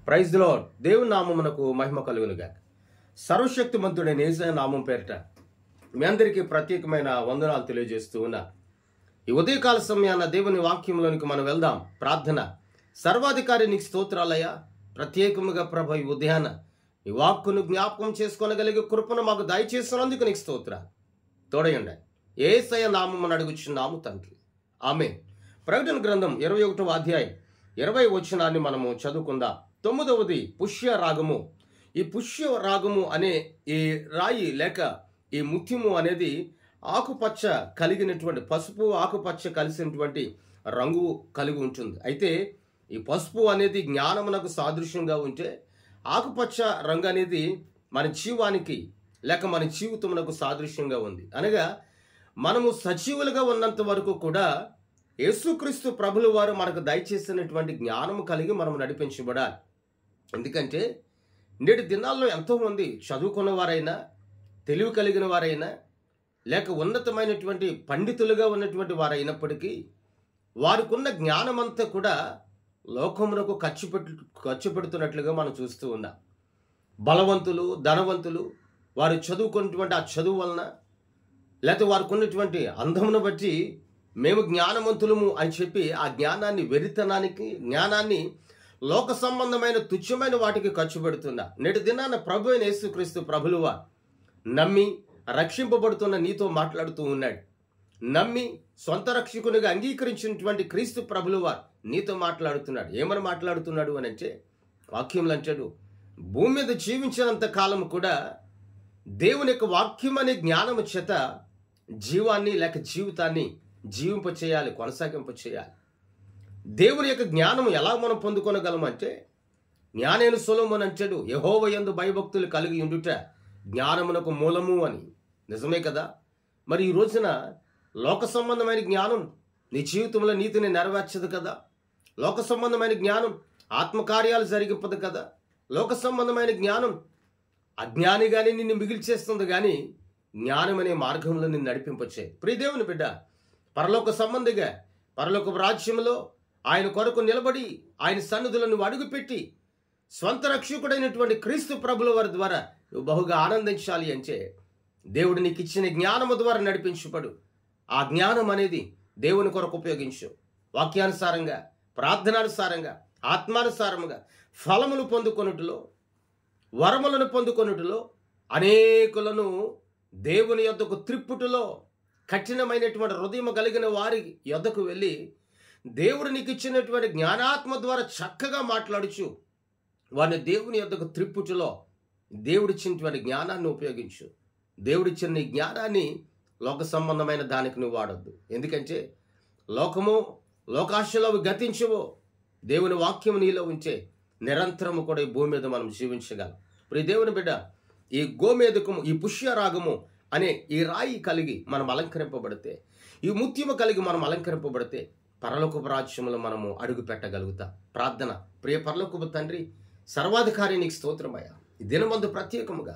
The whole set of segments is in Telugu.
Praise the lord. దేవుని నామమునకు మహిమ కలుగునుగాక. సర్వశక్తిమంతుడైన యేసయ్య నామం పేరిట మీ అందరికీ ప్రత్యేకమైన వందనాలు తెలియజేస్తూ ఉన్నా. ఈ ఉదయకాల సమయాన దేవుని వాక్యంలోనికి మనం వెళ్దాం. ప్రార్థన. సర్వాధికారి నీకు స్తోత్రాలయ్యా. ప్రత్యేకముగా ప్రభ ఈ ఉదయాన ఈ వాక్కును జ్ఞాపకం చేసుకోనగలిగే కృపను మాకు దయచేసినందుకు నీకు స్తోత్రాలు. తోడయండి. యేసయ్య నామమును అడుగుచున్నాము తండ్రి. ఆమేన్. ప్రకటన గ్రంథం 21వ అధ్యాయం 20వ వచనాన్ని మనము చదువుకుందాం. 9వది పుష్య రాగము. ఈ పుష్య రాగము అనే ఈ రాయి లేక ఈ ముత్యము అనేది ఆకుపచ్చ కలిగినటువంటి, పసుపు ఆకుపచ్చ కలిసినటువంటి రంగు కలిగి ఉంటుంది. అయితే ఈ పసుపు అనేది జ్ఞానమునకు సాదృశ్యంగా ఉంటే, ఆకుపచ్చ రంగు అనేది మన జీవానికి లేక మన జీవితమునకు సాదృశ్యంగా ఉంది. అనగా మనము సజీవులుగా ఉన్నంత వరకు కూడా యేసుక్రీస్తు ప్రభుల వారు మనకు దయచేసినటువంటి జ్ఞానము కలిగి మనం నడిపించబడాలి. ఎందుకంటే నేటి దినాల్లో ఎంతోమంది చదువుకున్న వారైనా, తెలివి కలిగిన వారైనా, లేక ఉన్నతమైనటువంటి పండితులుగా ఉన్నటువంటి వారైనప్పటికీ వారికున్న జ్ఞానమంతా కూడా లోకమునకు ఖర్చు పెడుతున్నట్లుగా మనం చూస్తూ ఉన్నాం. బలవంతులు, ధనవంతులు వారు చదువుకున్నటువంటి ఆ చదువు వలన, లేకపోతే వారికి ఉన్నటువంటి అందమును బట్టి మేము జ్ఞానవంతులము అని చెప్పి ఆ జ్ఞానాన్ని, వెరితనానికి జ్ఞానాన్ని లోక సంబంధమైన తుచ్చమైన వాటికి ఖర్చు పెడుతున్నా. నేటి దినాన ప్రభు అయిన యేసుక్రీస్తు ప్రభులువా నమ్మి రక్షింపబడుతున్న నీతో మాట్లాడుతూ ఉన్నాడు. నమ్మి సొంత రక్షకునిగా అంగీకరించినటువంటి క్రీస్తు ప్రభులువా నీతో మాట్లాడుతున్నాడు. ఏమని మాట్లాడుతున్నాడు అని అంటే, వాక్యంలో అంటాడు, భూమి మీద జీవించినంత కాలం కూడా దేవుని యొక్క వాక్యం అనే జ్ఞానము చేత జీవాన్ని లేక జీవితాన్ని జీవింప చేయాలి, కొనసాగింప చేయాలి. దేవుని యొక్క జ్ఞానం ఎలా మనం పొందుకొనగలమంటే, జ్ఞానేను సొలొమోను అంటాడు, యెహోవా యందు భయభక్తులు కలిగి ఉండుట జ్ఞానమునకు మూలము అని. నిజమే కదా. మరి ఈ రోజున లోక సంబంధమైన జ్ఞానం నీ జీవితంలో నీతిని నెరవేర్చదు కదా. లోక సంబంధమైన జ్ఞానం ఆత్మకార్యాలు జరిగింపదు కదా. లోక సంబంధమైన జ్ఞానం అజ్ఞానిగానే నిన్ను మిగిల్చేస్తుంది, కానీ జ్ఞానం అనే మార్గంలో నిన్ను నడిపింపచే. ప్రియ దేవుని బిడ్డ, పరలోక సంబంధిగా పరలోక రాజ్యంలో ఆయన కొరకు నిలబడి ఆయన సన్నిధిలో నువ్వు అడుగుపెట్టి స్వంత రక్షకుడైనటువంటి క్రీస్తు ప్రభుల వారి ద్వారా నువ్వు బహుగా ఆనందించాలి అంటే దేవుడు నీకు ఇచ్చిన జ్ఞానము ద్వారా నడిపించబడు. ఆ జ్ఞానం అనేది దేవుని కొరకు ఉపయోగించు. వాక్యానుసారంగా, ప్రార్థనానుసారంగా, ఆత్మానుసారముగా ఫలములు పొందుకొనుటలో, వరములను పొందుకొనుటలో, అనేకులను దేవుని యొద్దకు త్రిప్పుటలో, కఠినమైనటువంటి హృదయం కలిగిన వారి యొద్దకు వెళ్ళి దేవుడు నీకు ఇచ్చినటువంటి జ్ఞానాత్మ ద్వారా చక్కగా మాట్లాడుచు వారిని దేవుని యొద్దకు త్రిప్పుటలో దేవుడిచ్చినటువంటి జ్ఞానాన్ని ఉపయోగించు. దేవుడిచ్చిన నీ జ్ఞానాన్ని లోక సంబంధమైన దానికి నువ్వు వాడొద్దు. ఎందుకంటే లోకము, లోకాశలో గతించవో, దేవుని వాక్యం నీలో ఉంచే నిరంతరము కూడా ఈ భూమి మీద మనం జీవించగలం. ప్రియ దేవుని బిడ్డ, ఈ గోమేదకము, ఈ పుష్యరాగము అనే ఈ రాయి కలిగి మనం అలంకరింపబడితే, ఈ ముత్యము కలిగి మనం అలంకరింపబడితే పరలోకపు రాజ్యంలో మనము అడుగు పెట్టగలుగుతాం. ప్రార్థన. ప్రియ పరలోకపు తండ్రి, సర్వాధికారి నీకు స్తోత్రమయ్యా. ఈ దినమందు ప్రత్యేకముగా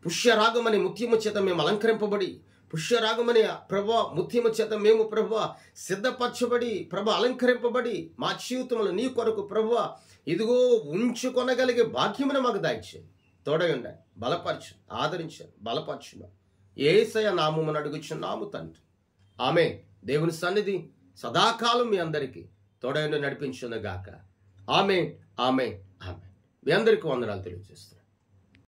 పుష్యరాగమనే ముత్యము చేత మేము అలంకరింపబడి, పుష్యరాగమనే ప్రభా ముత్యము చేత మేము ప్రభా సిద్ధపరచబడి, ప్రభా అలంకరింపబడి మా జీవితంలో నీ కొరకు ప్రభా ఇదిగో ఉంచుకొనగలిగే భాగ్యమును మాకు దయచేయి. తోడయుండ, బలపరచు, ఆదరించు, బలపరచు. యేసయ్య నామమును అడుగుచున్నాము తండ్రి. ఆమేన్. దేవుని సన్నిధి సదాకాలం మీ అందరికీ తోడయుండి నడిపించును గాక. ఆమేన్, ఆమేన్, ఆమేన్. మీ అందరికీ వందనాలు తెలియజేస్తాను.